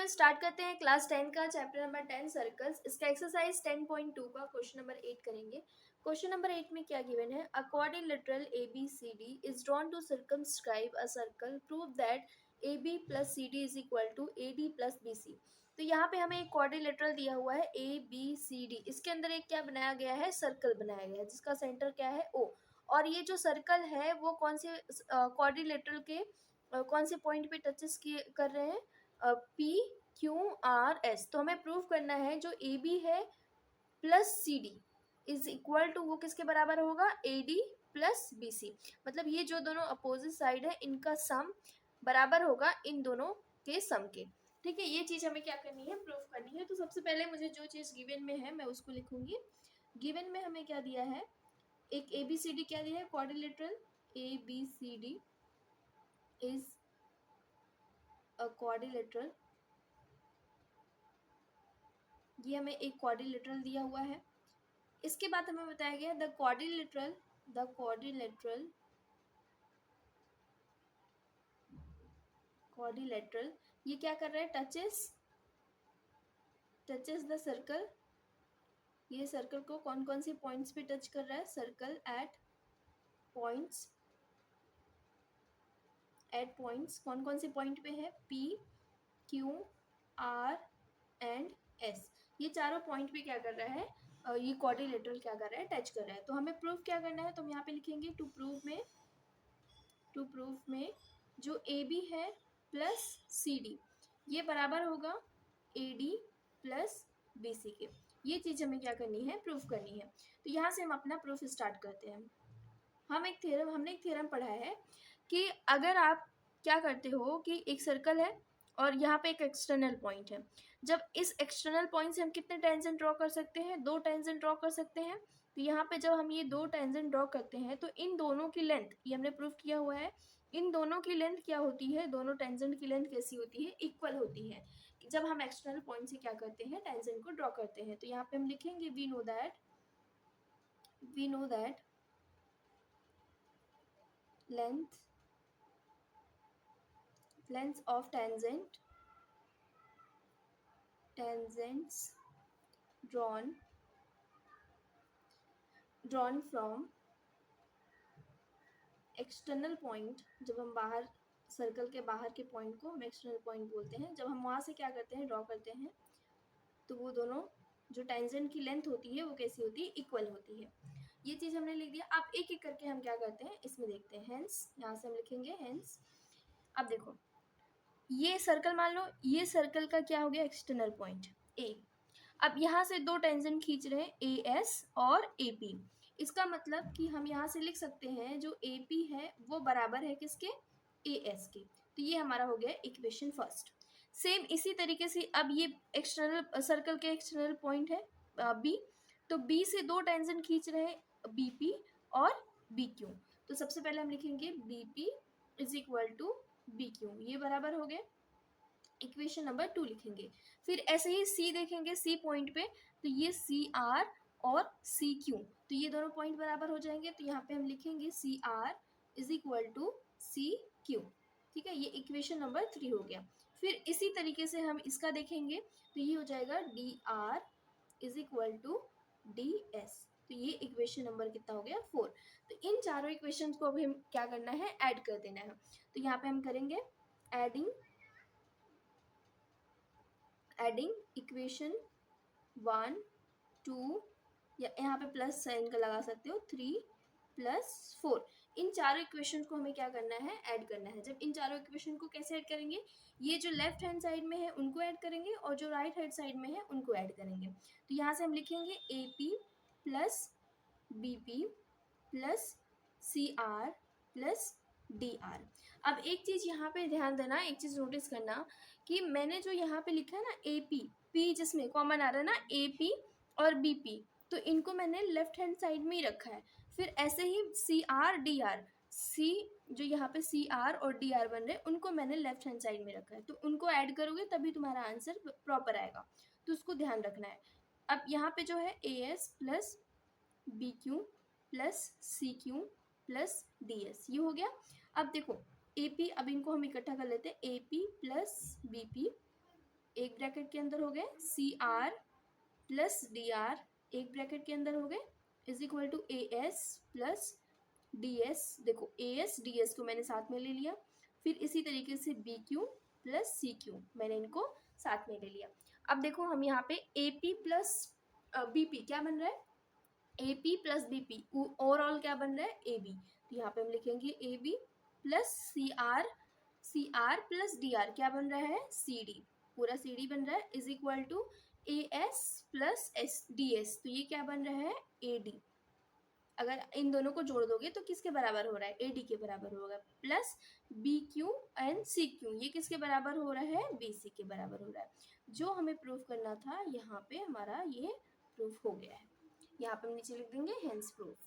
Student start करते हैं class 10 का चैप्टर नंबर 10 सर्कल्स। इसका एक्सरसाइज 10.2 का क्वेश्चन नंबर 8 करेंगे। क्वेश्चन नंबर 8 में क्या गिवन है, a quadrilateral ABCD is drawn to circumscribe a circle, prove that AB plus CD is equal to AD plus BC। तो यहाँ पे हमें एक क्वाड्रिलेटरल दिया हुआ है ABCD, इसके अंदर एक क्या बनाया गया है, सर्कल बनाया गया है जिसका सेंटर क्या है O। और ये जो सर्कल है वो कौन से क्वाड्रिलेटरल के कौन से पॉइंट पे टचेस कर रहे हैं, PQRS। तो हमें प्रूव करना है जो AB है plus CD is equal to वो किसके बराबर होगा, AD प्लस BC। मतलब ये जो दोनों अपोजिट साइड है इनका सम बराबर होगा इन दोनों के सम के। ठीक है, ये चीज हमें क्या करनी है, प्रूफ करनी है। तो सबसे पहले मुझे जो चीज गिवन में है मैं उसको लिखूंगी। गिवन में हमें क्या दिया है, एक ABCD क्या दिया है, quadrilateral ABCD is a quadrilateral, ये हमें एक क्वाड्रिलेटरल दिया हुआ है। इसके बाद हमें बताया गया द क्वाड्रिलेटरल ये क्या कर रहा है, टचेस द सर्कल। ये सर्कल को कौन कौन से पॉइंट्स पे टच कर रहा है, सर्कल एट पॉइंट्स कौन कौन से पॉइंट पे है, PQR एंड S। ये चारों पॉइंट पे क्या कर रहा है, ये क्वाड्रिलेटरल क्या कर रहा है, टच कर रहा है। तो हमें प्रूफ क्या करना है, तो हम यहाँ पे लिखेंगे टू प्रूफ में जो AB है प्लस CD ये बराबर होगा AD प्लस BC के। ये चीज हमें क्या करनी है, प्रूफ करनी है। तो यहाँ से हम अपना प्रूफ स्टार्ट करते हैं। हमने एक थ्योरम पढ़ा है कि अगर आप क्या करते हो कि एक सर्कल है और यहाँ पे एक एक्सटर्नल पॉइंट है, जब इस एक्सटर्नल पॉइंट से हम कितने टेंजेंट ड्रॉ कर सकते हैं, 2 टेंजेंट ड्रॉ कर सकते हैं। तो यहाँ पे जब हम ये 2 टेंजेंट ड्रॉ करते हैं तो इन दोनों की लेंथ, ये हमने प्रूफ किया हुआ है, इन दोनों की लेंथ क्या होती है, दोनों टेंजेंट की लेंथ कैसी होती है, इक्वल होती है जब हम एक्सटर्नल पॉइंट से क्या करते हैं, टेंजेंट को ड्रॉ करते हैं। तो यहाँ पे हम लिखेंगे we know that length of tangents drawn from external point, जब हम बाहर सर्कल के बाहर के पॉइंट को हम एक्सटर्नल पॉइंट बोलते हैं, जब हम वहाँ से क्या करते हैं, ड्रॉ करते हैं, तो वो दोनों जो टेंजेंट की लेंथ होती है वो कैसी होती है, इक्वल होती है। ये चीज़ हमने लिख दिया। अब एक एक करके हम क्या करते हैं इसमें देखते हैं। हेंस यहाँ से हम लिखेंगे हेंस। अब देखो ये सर्कल मान लो, ये सर्कल का क्या हो गया, एक्सटर्नल पॉइंट A। अब यहाँ से 2 टेंजेंट खींच रहे हैं AS और AP। इसका मतलब कि हम यहाँ से लिख सकते हैं जो AP है वो बराबर है किसके, AS के। तो ये हमारा हो गया इक्वेशन फर्स्ट। सेम इसी तरीके से अब ये एक्सटर्नल सर्कल के एक्सटर्नल पॉइंट है B, तो B से 2 टेंजेंट खींच रहे हैं BP और BQ। तो सबसे पहले हम लिखेंगे BP is equal to BQ, ये बराबर हो गए, इक्वेशन नंबर 2 लिखेंगे। फिर ऐसे ही C देखेंगे, C पॉइंट पे, तो ये CR और CQ, तो ये दोनों पॉइंट बराबर हो जाएंगे। तो यहाँ पे हम लिखेंगे CR is equal to CQ। ठीक है, ये इक्वेशन नंबर 3 हो गया। फिर इसी तरीके से हम इसका देखेंगे, तो ये हो जाएगा DR is equal to DS। तो ये इक्वेशन नंबर कितना हो गया, 4। तो इन चारों इक्वेशंस को अभी हम क्या करना है, ऐड कर देना है। तो यहाँ पे हम करेंगे एडिंग इक्वेशन 1 2, या यहाँ पे प्लस साइन का लगा सकते हो, 3 + 4। इन चारों इक्वेशन को हमें क्या करना है, ऐड करना है। जब इन चारों इक्वेशन को कैसे ऐड करेंगे, ये जो लेफ्ट हैंड साइड में है उनको ऐड करेंगे और जो राइट हैंड साइड में है उनको ऐड करेंगे। तो यहाँ से हम लिखेंगे AP plus BP plus CR plus DR। अब एक चीज़ यहाँ पे ध्यान देना, एक चीज़ नोटिस करना कि मैंने जो यहाँ पे लिखा है ना AP, P जिसमें कॉमन आ रहा है ना AP और BP, तो इनको मैंने लेफ्ट हैंड साइड में ही रखा है। फिर ऐसे ही CR DR, C जो यहाँ पे CR और DR बन रहे हैं उनको मैंने लेफ्ट हैंड साइड में रखा है। तो उनको ऐड करोगे तभी तुम्हारा आंसर प्रॉपर आएगा, तो उसको ध्यान रखना है। अब यहाँ पे जो है AS plus BQ plus CQ plus DS, ये हो गया। अब देखो AP, अब इनको हम इकट्ठा कर लेते हैं, AP प्लस BP एक ब्रैकेट के अंदर हो गए C R plus D R, एक ब्रैकेट के अंदर हो गए, is equal to A S plus D S. देखो ए एस डी एस को मैंने साथ में ले लिया, फिर इसी तरीके से B Q plus C Q मैंने इनको साथ में ले लिया। अब देखो हम यहाँ पे A P plus B P क्या बन रहा है, A P plus B P, overall क्या बन रहा है ए बी। तो यहाँ पे हम लिखेंगे A B plus C R plus D R क्या बन रहा है सी डी, पूरा सी डी बन रहा है, is equal to A S plus S D S, तो ये क्या बन रहा है ए डी। अगर इन दोनों को जोड़ दोगे तो किसके बराबर हो रहा है ए डी के बराबर होगा, plus B Q and C Q ये किसके बराबर हो रहा है बी सी के बराबर हो रहा है। जो हमें प्रूफ करना था यहाँ पे हमारा ये प्रूफ हो गया है। यहाँ पे हम नीचे लिख देंगे हेंस प्रूफ।